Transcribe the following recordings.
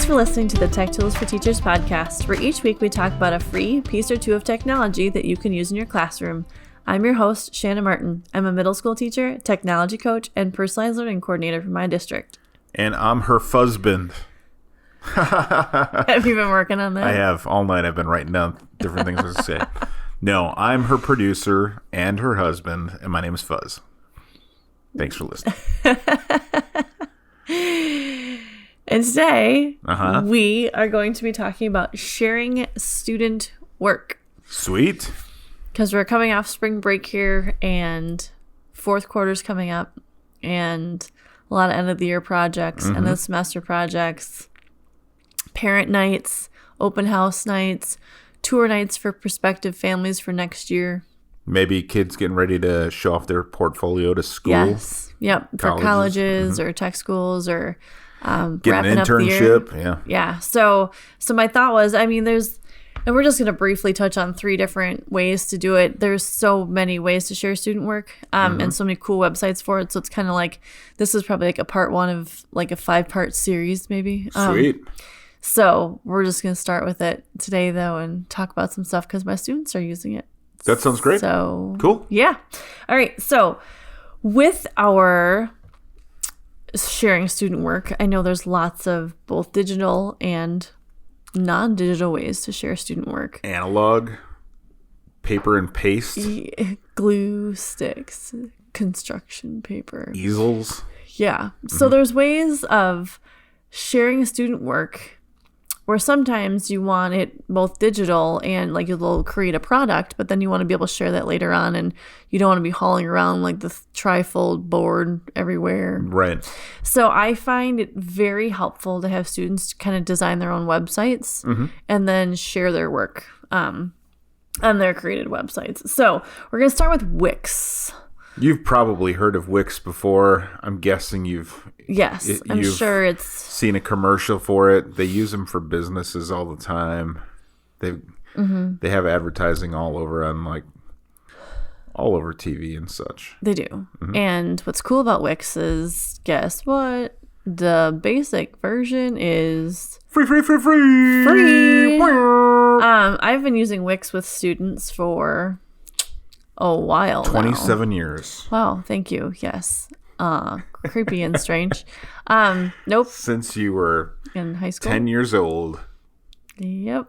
for listening to the Tech Tools for Teachers podcast, where each week we talk about a free piece or two of technology that you can use in your classroom. I'm your host, Shanna Martin. I'm a middle school teacher, technology coach, and personalized learning coordinator for my district. And I'm her fuzzband. Have you been working on that? I have. All night I've been writing down different things to say. No, I'm her producer and her husband, and my name is Fuzz. Thanks for listening. And today, we are going to be talking about sharing student work. Sweet. Because we're coming off spring break here, and fourth quarter's coming up, and a lot of end-of-the-year projects, end-of-the-semester projects, parent nights, open house nights, tour nights for prospective families for next year. Maybe kids getting ready to show off their portfolio to school. Yes. Yep. For colleges or tech schools or get an internship. Yeah. So my thought was, and we're just going to briefly touch on 3 different ways to do it. There's so many ways to share student work and so many cool websites for it. So it's kind of like, this is probably like a part 1 of like a 5-part series maybe. Sweet. So we're just going to start with it today though and talk about some stuff because my students are using it. That sounds great. So cool. Yeah. All right. So with our sharing student work, I know there's lots of both digital and non-digital ways to share student work. Analog, paper and paste, glue sticks, construction paper, easels. Yeah. So there's ways of sharing student work where sometimes you want it both digital and like you'll create a product, but then you want to be able to share that later on, and you don't want to be hauling around like the trifold board everywhere. Right. So I find it very helpful to have students kind of design their own websites and then share their work on their created websites. So we're going to start with Wix. You've probably heard of Wix before. I'm guessing you've sure it's seen a commercial for it. They use them for businesses all the time. They have advertising all over TV and such. They do. And what's cool about Wix is, guess what? The basic version is free. I've been using Wix with students for a while 27 now. years. Wow, thank you. Yes. Creepy and strange. Nope. Since you were in high school. 10 years old. Yep.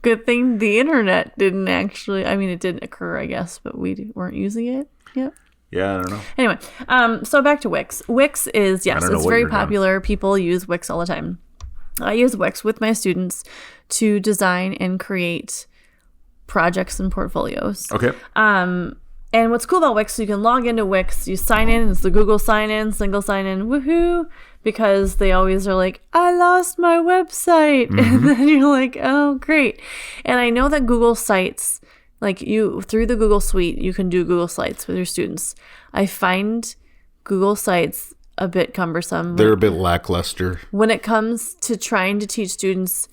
Good thing the internet didn't actually, it didn't occur, I guess, but we weren't using it. Yep. Yeah, I don't know. Anyway, so back to Wix. Wix is, it's very popular. People use Wix all the time. I use Wix with my students to design and create projects and portfolios. Okay. And what's cool about Wix, you can log into Wix, you sign in, it's the Google sign-in, single sign-in, woohoo, because they always are like, I lost my website. And then you're like, oh, great. And I know that Google Sites, through the Google Suite, you can do Google Sites with your students. I find Google Sites a bit cumbersome. They're a bit lackluster. When it comes to trying to teach students,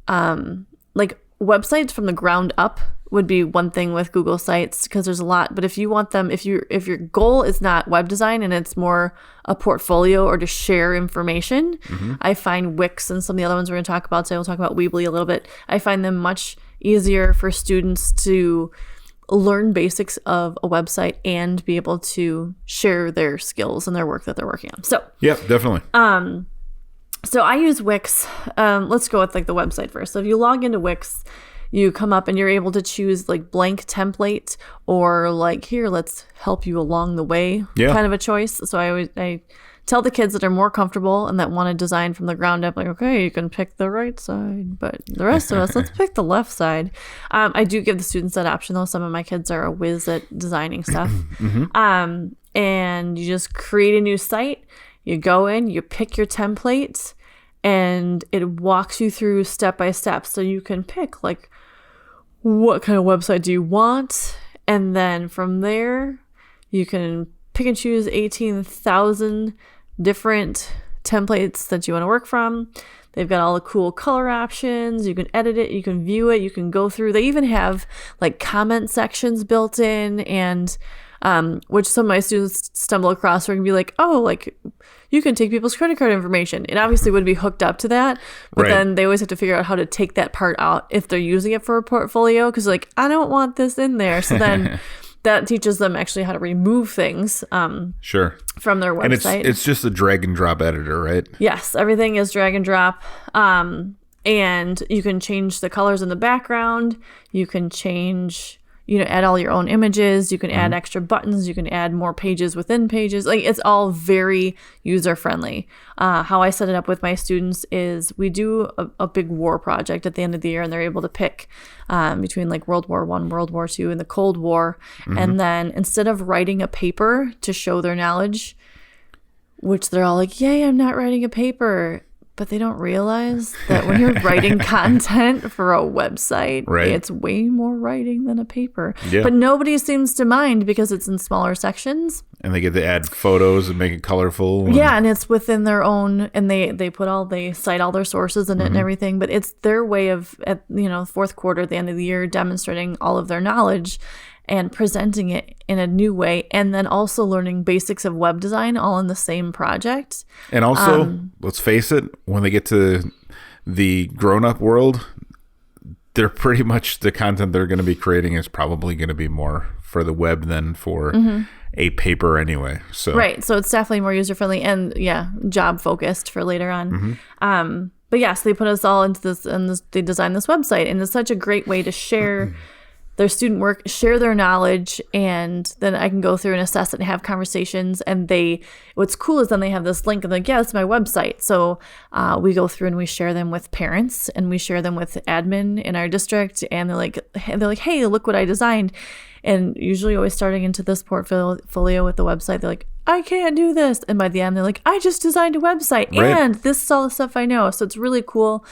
websites from the ground up would be one thing with Google Sites because there's a lot. But if you want them, if your goal is not web design and it's more a portfolio or to share information, I find Wix and some of the other ones we're going to talk about today, we'll talk about Weebly a little bit. I find them much easier for students to learn basics of a website and be able to share their skills and their work that they're working on. So yeah, definitely. So I use Wix. Let's go with the website first. So if you log into Wix, you come up and you're able to choose blank template or here, let's help you along the way kind of a choice. So I tell the kids that are more comfortable and that want to design from the ground up, okay, you can pick the right side, but the rest of us, let's pick the left side. I do give the students that option though. Some of my kids are a whiz at designing stuff. And you just create a new site. You go in, you pick your template, and it walks you through step by step. So you can pick what kind of website do you want? And then from there, you can pick and choose 18,000 different templates that you want to work from. They've got all the cool color options. You can edit it. You can view it. You can go through. They even have comment sections built in. And which some of my students stumble across where it can be like, oh, like you can take people's credit card information. It obviously would be hooked up to that, but then they always have to figure out how to take that part out if they're using it for a portfolio, because like, I don't want this in there. So then that teaches them actually how to remove things from their website. And it's just a drag and drop editor, right? Yes, everything is drag and drop. And you can change the colors in the background. You can change, add all your own images. You can add extra buttons. You can add more pages within pages. Like, it's all very user friendly. How I set it up with my students is we do a big war project at the end of the year, and they're able to pick between like World War I, World War II, and the Cold War. And then instead of writing a paper to show their knowledge, which they're all like, yay, I'm not writing a paper. But they don't realize that when you're writing content for a website, it's way more writing than a paper. Yeah. But nobody seems to mind because it's in smaller sections. And they get to add photos and make it colorful. And it's within their own, and they cite all their sources in it and everything. But it's their way of, at fourth quarter, at the end of the year, demonstrating all of their knowledge and presenting it in a new way, and then also learning basics of web design all in the same project. And also, let's face it, when they get to the grown-up world, they're pretty much, the content they're going to be creating is probably going to be more for the web than for a paper anyway. So so it's definitely more user-friendly and, job-focused for later on. But yes, they put us all into this, and they designed this website, and it's such a great way to share their student work, share their knowledge, and then I can go through and assess it and have conversations. And what's cool is then they have this link and like, yeah, that's my website. So we go through and we share them with parents, and we share them with admin in our district. And they're like, hey, look what I designed. And usually always starting into this portfolio with the website, they're like, I can't do this. And by the end, they're like, I just designed a website and this is all the stuff I know. So it's really cool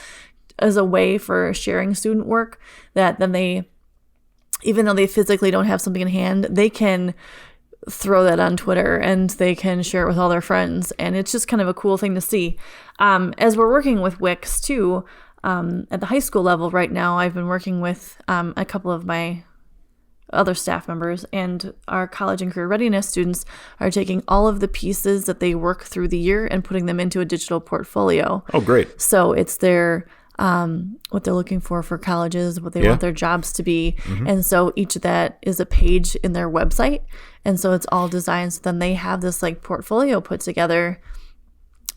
as a way for sharing student work that then even though they physically don't have something in hand, they can throw that on Twitter and they can share it with all their friends. And it's just kind of a cool thing to see. As we're working with Wix too, at the high school level right now, I've been working with a couple of my other staff members, and our college and career readiness students are taking all of the pieces that they work through the year and putting them into a digital portfolio. Oh, great. So it's their what they're looking for colleges, what they want their jobs to be. And so each of that is a page in their website. And so it's all designed. So then they have this like portfolio put together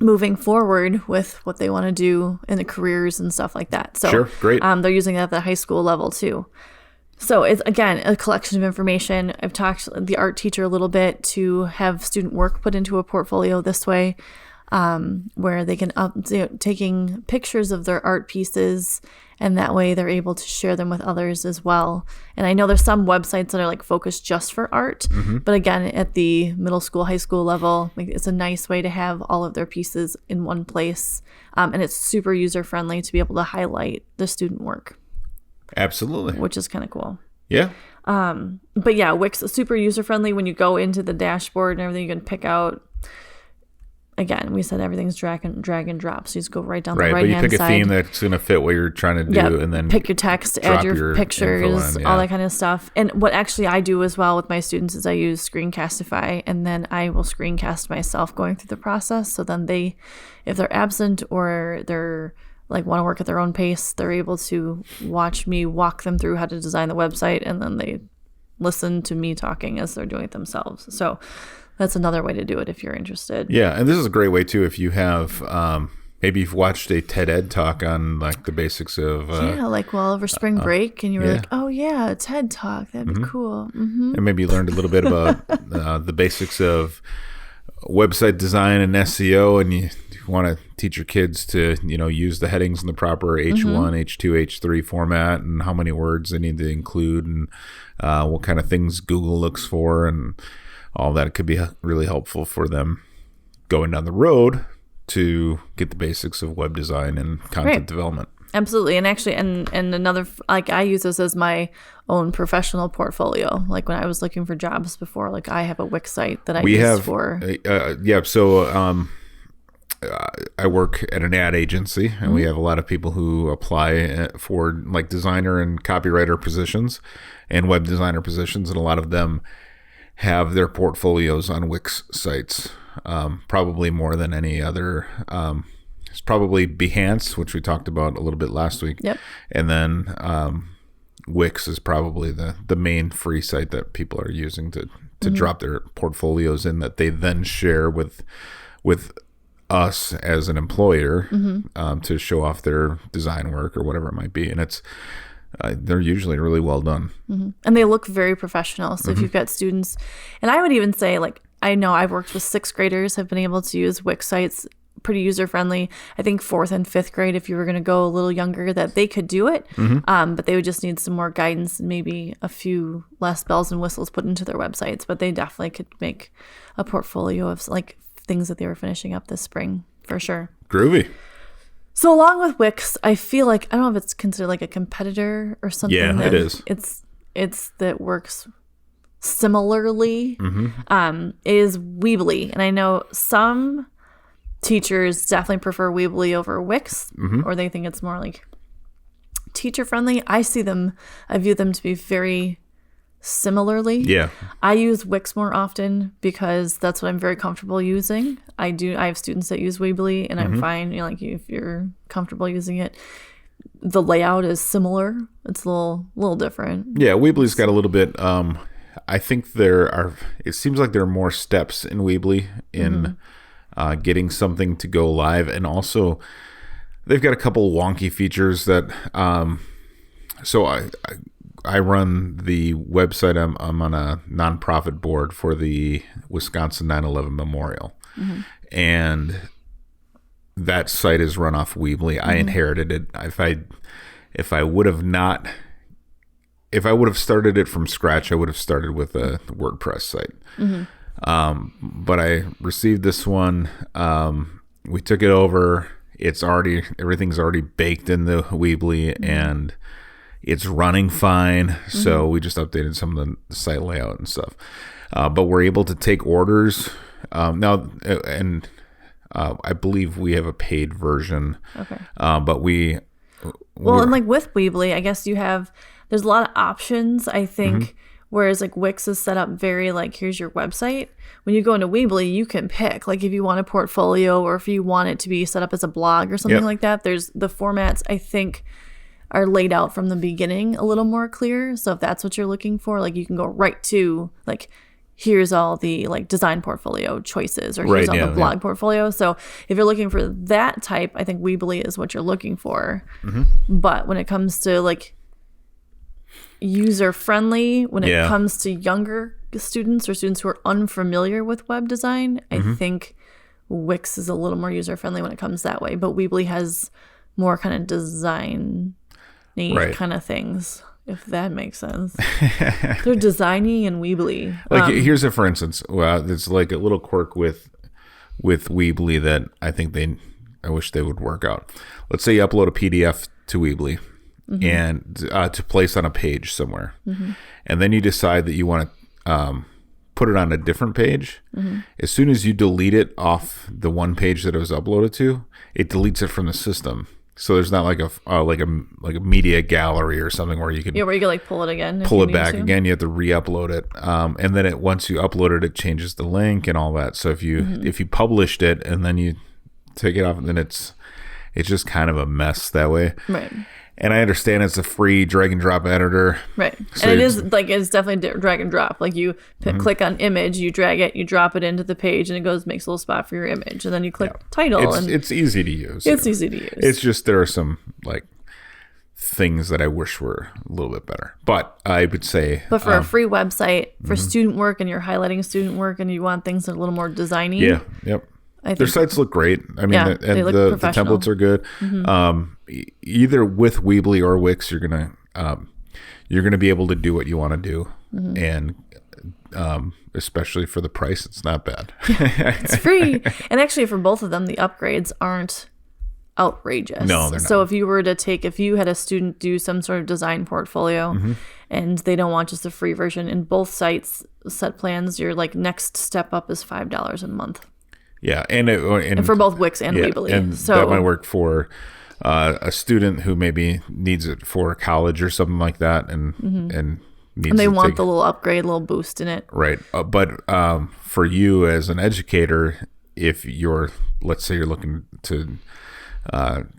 moving forward with what they want to do in the careers and stuff like that. So great. They're using that at the high school level too. So it's, again, a collection of information. I've talked to the art teacher a little bit to have student work put into a portfolio this way. Where they can taking pictures of their art pieces, and that way they're able to share them with others as well. And I know there's some websites that are like focused just for art, but again, at the middle school, high school level, like, it's a nice way to have all of their pieces in one place, and it's super user friendly to be able to highlight the student work. Absolutely, which is kind of cool. Yeah. But yeah, Wix is super user friendly. When you go into the dashboard and everything, you can pick out. Again, we said everything's drag and drop, so you just go right down the right-hand side. But you pick a theme that's going to fit what you're trying to do, and then pick your text, add your pictures, all that kind of stuff. And what actually I do as well with my students is I use Screencastify, and then I will screencast myself going through the process. So then if they're absent or they're like want to work at their own pace, they're able to watch me walk them through how to design the website, and then they listen to me talking as they're doing it themselves. So that's another way to do it if you're interested. Yeah, and this is a great way too if you have maybe you've watched a TED Ed talk on like the basics of like over spring break, and you were like, oh yeah, a TED talk, that'd be cool. And maybe you learned a little bit about the basics of website design and SEO, and you want to teach your kids to use the headings in the proper H1, H2, H3 format, and how many words they need to include, and what kind of things Google looks for, and all that. It could be really helpful for them going down the road to get the basics of web design and content development. Absolutely. And actually, and another, like, I use this as my own professional portfolio. Like when I was looking for jobs before, like I have a Wix site that I use for. So I work at an ad agency, and we have a lot of people who apply for like designer and copywriter positions and web designer positions, and a lot of them have their portfolios on Wix sites, probably more than any other. It's probably Behance, which we talked about a little bit last week. Yep. And then Wix is probably the main free site that people are using to drop their portfolios in, that they then share with us as an employer to show off their design work or whatever it might be. And it's they're usually really well done. And they look very professional. So if you've got students, and I would even say, like, I know I've worked with 6th graders, have been able to use Wix sites, pretty user friendly. I think 4th and 5th grade, if you were going to go a little younger, that they could do it, but they would just need some more guidance and maybe a few less bells and whistles put into their websites. But they definitely could make a portfolio of like things that they were finishing up this spring for sure. Groovy. So along with Wix, I feel like, I don't know if it's considered like a competitor or something. Yeah, it is. It's that works similarly, is Weebly. And I know some teachers definitely prefer Weebly over Wix, or they think it's more like teacher friendly. I view them to be very similarly. Yeah. I use Wix more often because that's what I'm very comfortable using. I have students that use Weebly, and I'm fine. You know, like, if you're comfortable using it. The layout is similar. It's a little different. Yeah, Weebly's got a little bit. I think it seems like there are more steps in Weebly in getting something to go live, and also they've got a couple wonky features that. So I run the website. I'm on a nonprofit board for the Wisconsin 9/11 Memorial, and that site is run off Weebly. I inherited it. If I would have started it from scratch, I would have started with a WordPress site. But I received this one. We took it over. Everything's already baked in the Weebly, and it's running fine. So we just updated some of the site layout and stuff. But we're able to take orders now, and I believe we have a paid version. Okay. But and like with Weebly, I guess there's a lot of options, I think. Whereas like Wix is set up very like, here's your website. When you go into Weebly, you can pick like if you want a portfolio or if you want it to be set up as a blog or something like that. There's the formats, I think, are laid out from the beginning a little more clear. So if that's what you're looking for, like you can go right to like, here's all the like design portfolio choices, or here's all the blog portfolio. So if you're looking for that type, I think Weebly is what you're looking for. But when it comes to like user friendly, when it comes to younger students or students who are unfamiliar with web design, I think Wix is a little more user friendly when it comes that way. But Weebly has more kind of design kind of things, if that makes sense. They're designy and Weebly. Like here's for instance, there's like a little quirk with Weebly that I wish they would work out. Let's say you upload a PDF to Weebly and to place on a page somewhere, and then you decide that you want to put it on a different page. As soon as you delete it off the one page that it was uploaded to, it deletes it from the system. So there's not like a media gallery or something where you can like pull it again, pull it back again. You have to re-upload it, and then once you upload it, it changes the link and all that. So if you published it and then you take it off, then it's just kind of a mess that way. Right. And I understand it's a free drag and drop editor. Right. So and it's definitely drag and drop. Like you click on image, you drag it, you drop it into the page, and it makes a little spot for your image. And then you click title. It's easy to use. It's easy to use. It's just there are some like things that I wish were a little bit better. But I would say... But for a free website, for student work, and you're highlighting student work, and you want things that are a little more designy. Yeah, yep. Their sites look great. I mean, and the templates are good. Either with Weebly or Wix, you're gonna be able to do what you want to do, and especially for the price, it's not bad. It's free, and actually, for both of them, the upgrades aren't outrageous. No, they're not. So if you had a student do some sort of design portfolio, and they don't want just the free version, in both sites set plans, your like next step up is $5 a month. Yeah, and for both Wix and Weebly. And so that might work for a student who maybe needs it for college or something like that, and needs And they to want the little upgrade, little boost in it. Right. But for you as an educator, if let's say you're looking to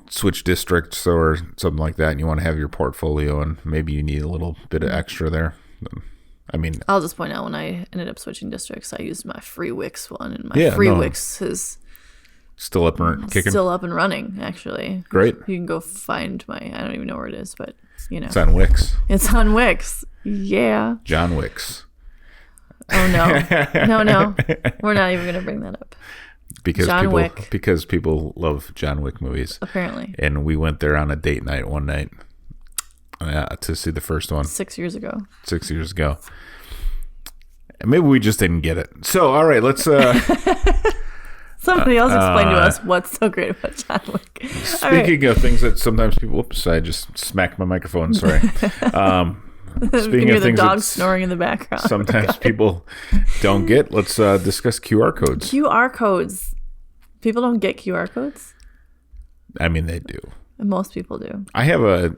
switch districts or something like that, and you want to have your portfolio, and maybe you need a little bit of extra there. I mean, I'll just point out when I ended up switching districts, I used my free Wix one, and my free Wix is still up and kicking. Still up and running, actually. Great. You can go find I don't even know where it is, but it's on Wix. It's on Wix. Yeah. John Wix. Oh no, no, we're not even gonna bring that up. Because people love John Wick movies, apparently. And we went there on a date night one night to see the first one 6 years ago. 6 years ago. And maybe we just didn't get it. So all right, let's somebody else explain to us what's so great about John Wick. Speaking of things that sometimes people, oops, I just smacked my microphone, sorry. Speaking of things, the dog snoring in the background. Sometimes people don't get. Let's discuss QR codes. QR codes. People don't get QR codes. I mean, they do. Most people do. I have a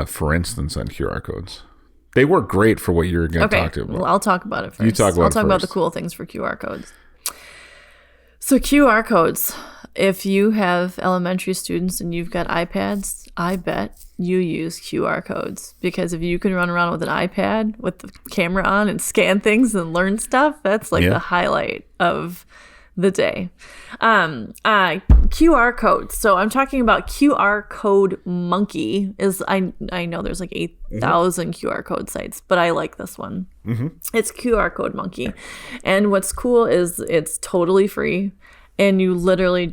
for instance on QR codes. They work great for what you're going to talk about. Well, I'll talk about it first. You talk about I'll talk about the cool things for QR codes. So QR codes. If you have elementary students and you've got iPads, I bet you use QR codes, because if you can run around with an iPad with the camera on and scan things and learn stuff, that's like the highlight of the day. QR codes. So I'm talking about QR Code Monkey. I know there's like 8,000 QR code sites, but I like this one. It's QR Code Monkey. And what's cool is it's totally free. And you literally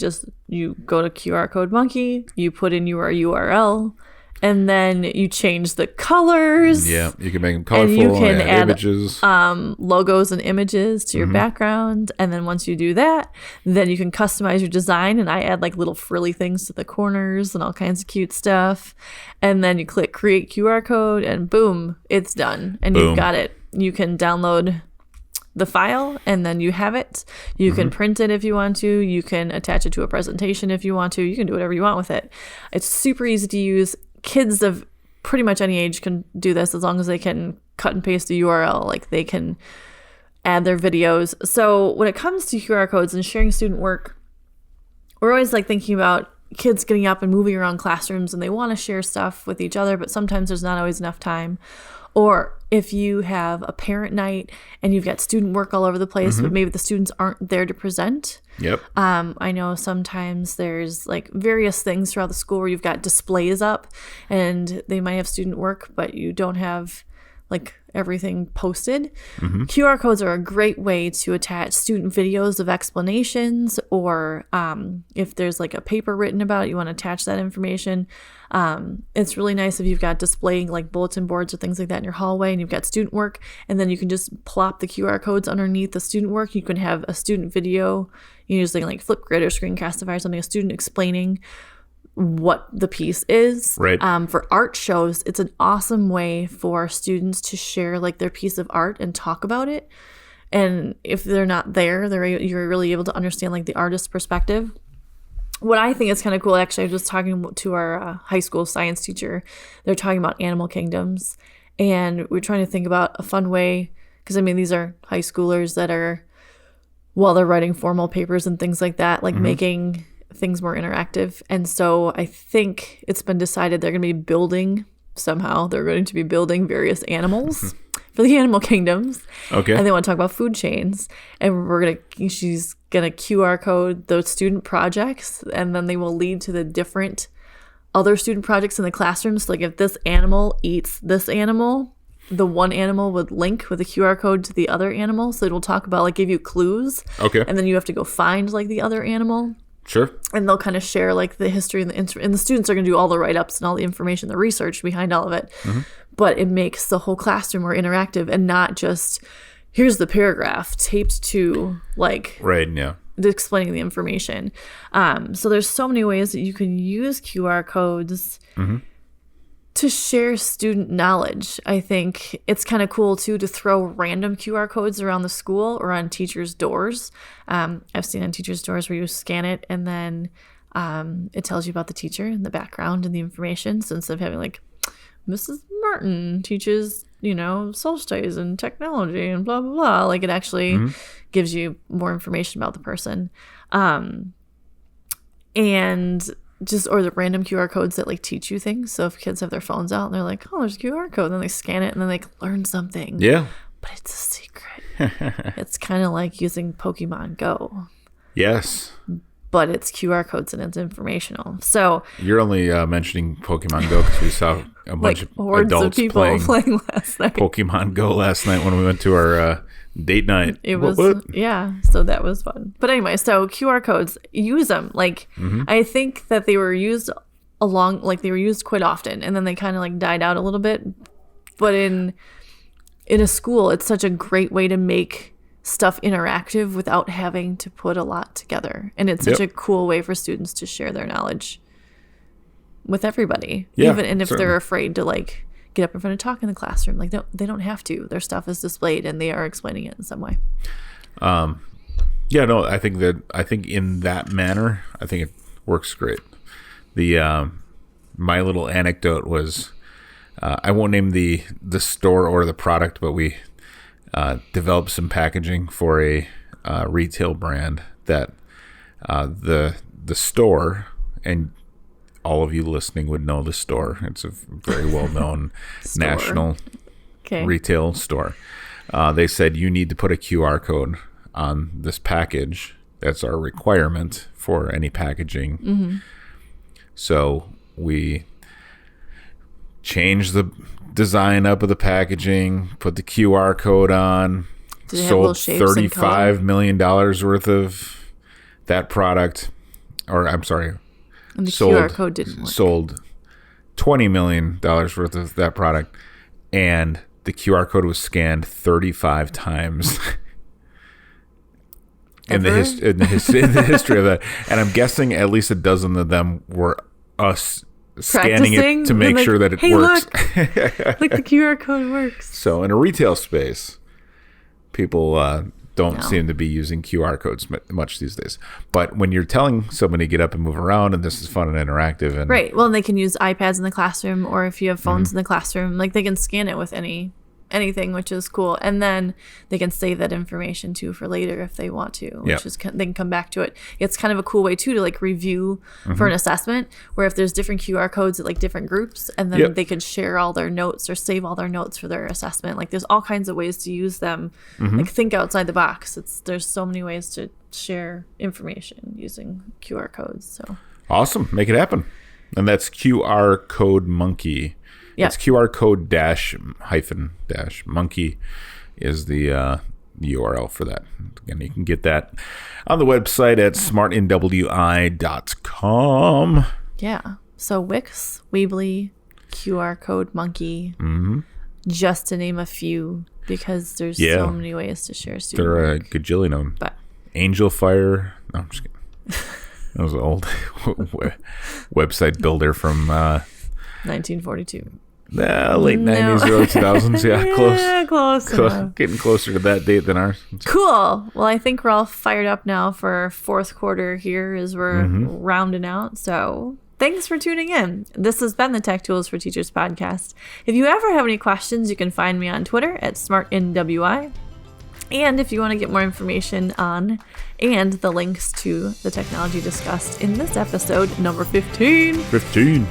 you go to QR Code Monkey, you put in your URL, and then you change the colors. Yeah, you can make them colorful, and you can add images. Logos and images to your background. And then once you do that, then you can customize your design. And I add like little frilly things to the corners and all kinds of cute stuff. And then you click Create QR Code, and boom, it's done. And you've got it. You can download the file, and then you have it. You can print it if you want to. You can attach it to a presentation if you want to. You can do whatever you want with it. It's super easy to use. Kids of pretty much any age can do this, as long as they can cut and paste a URL. Like, they can add their videos. So when it comes to QR codes and sharing student work, we're always like thinking about kids getting up and moving around classrooms, and they want to share stuff with each other, but sometimes there's not always enough time. Or if you have a parent night and you've got student work all over the place, but maybe the students aren't there to present. Yep. I know sometimes there's like various things throughout the school where you've got displays up, and they might have student work, but you don't have like everything posted. QR codes are a great way to attach student videos of explanations, or if there's like a paper written about it, you want to attach that information. It's really nice if you've got displaying like bulletin boards or things like that in your hallway, and you've got student work, and then you can just plop the QR codes underneath the student work. You can have a student video, you use like Flipgrid or Screencastify or something, a student explaining what the piece is. Right. For art shows, it's an awesome way for students to share like their piece of art and talk about it. And if they're not there, you're really able to understand like the artist's perspective. What I think is kind of cool, actually, I was just talking to our high school science teacher. They're talking about animal kingdoms, and we're trying to think about a fun way, because I mean, these are high schoolers that are, while they're writing formal papers and things like that, like making things more interactive. And so I think it's been decided they're going to be building various animals for the animal kingdoms. Okay. And they want to talk about food chains, and she's going to QR code those student projects, and then they will lead to the different other student projects in the classrooms. Like if this animal eats this animal, the one animal would link with a QR code to the other animal. So it will talk about, like, give you clues. Okay. And then you have to go find like the other animal. Sure. And they'll kind of share like the history and the students are going to do all the write-ups and all the information, the research behind all of it. But it makes the whole classroom more interactive, and not just here's the paragraph taped to like explaining the information. So there's so many ways that you can use QR codes to share student knowledge. I think it's kind of cool too to throw random QR codes around the school or on teachers' doors. I've seen on teachers' doors where you scan it, and then it tells you about the teacher and the background and the information. So instead of having like Mrs. Martin teaches, Solstice and technology and blah, blah, blah. Like, it actually gives you more information about the person. And just, or the random QR codes that like teach you things. So if kids have their phones out and they're like, oh, there's a QR code, and then they scan it and then they learn something. Yeah. But it's a secret. It's kind of like using Pokemon Go. Yes. But it's QR codes and it's informational. So you're only mentioning Pokemon Go because we saw a bunch of adults of people playing last night. Pokemon Go last night when we went to our date night. It was yeah. So that was fun. But anyway, so QR codes, use them. Like I think that they were used they were used quite often, and then they kind of like died out a little bit. But in a school, it's such a great way to make stuff interactive without having to put a lot together, and it's such a cool way for students to share their knowledge with everybody, even if they're afraid to like get up in front and talk in the classroom. Like they don't have to. Their stuff is displayed and they are explaining it in some way. I think in that manner, I think it works great. The my little anecdote was, I won't name the store or the product, but we developed some packaging for a retail brand that the store, and all of you listening would know the store. It's a very well-known national retail store. They said, you need to put a QR code on this package. That's our requirement for any packaging. So we changed the design up of the packaging, put the QR code on, sold $35 million worth of that product. Or I'm sorry, and the QR code didn't work. Sold $20 million worth of that product, and the QR code was scanned 35 times in the history of that. And I'm guessing at least a dozen of them were us scanning it to make sure that it works. Look, the QR code works. So in a retail space, people don't seem to be using QR codes much these days. But when you're telling somebody to get up and move around, and this is fun and interactive, and right, well, and they can use iPads in the classroom, or if you have phones in the classroom, like they can scan it with anything, which is cool. And then they can save that information too for later if they want to, which is they can come back to it. It's kind of a cool way too to like review for an assessment, where if there's different QR codes at like different groups, and then they could share all their notes or save all their notes for their assessment. Like there's all kinds of ways to use them. Like think outside the box. There's so many ways to share information using QR codes. So awesome, make it happen. And that's QR Code Monkey. Yeah. It's QR code - monkey is the URL for that. Again, you can get that on the website at smartnwi.com. Yeah. So Wix, Weebly, QR code Monkey, just to name a few, because there's so many ways to share student There are work. a gajillion of them. But Angel Fire. No, I'm just kidding. That was an old website builder from 1942. Late 90s, early 2000s. Yeah, close. Yeah, close enough. Getting closer to that date than ours. Cool. Well, I think we're all fired up now for fourth quarter here as we're rounding out. So thanks for tuning in. This has been the Tech Tools for Teachers podcast. If you ever have any questions, you can find me on Twitter at smartnwi. And if you want to get more information on and the links to the technology discussed in this episode, number 15,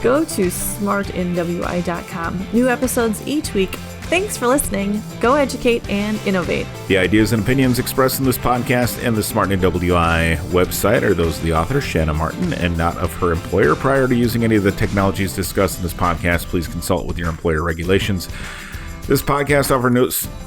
go to smartnwi.com. New episodes each week. Thanks for listening. Go educate and innovate. The ideas and opinions expressed in this podcast and the Smart NWI website are those of the author, Shanna Martin, and not of her employer. Prior to using any of the technologies discussed in this podcast, please consult with your employer regulations. This podcast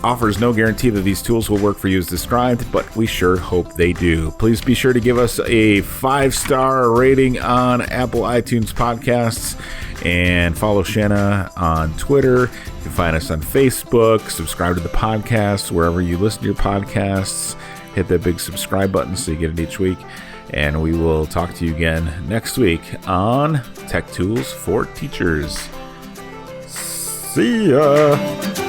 offers no guarantee that these tools will work for you as described, but we sure hope they do. Please be sure to give us a 5-star rating on Apple iTunes podcasts, and follow Shanna on Twitter. You can find us on Facebook. Subscribe to the podcast wherever you listen to your podcasts. Hit that big subscribe button so you get it each week. And we will talk to you again next week on Tech Tools for Teachers. See ya!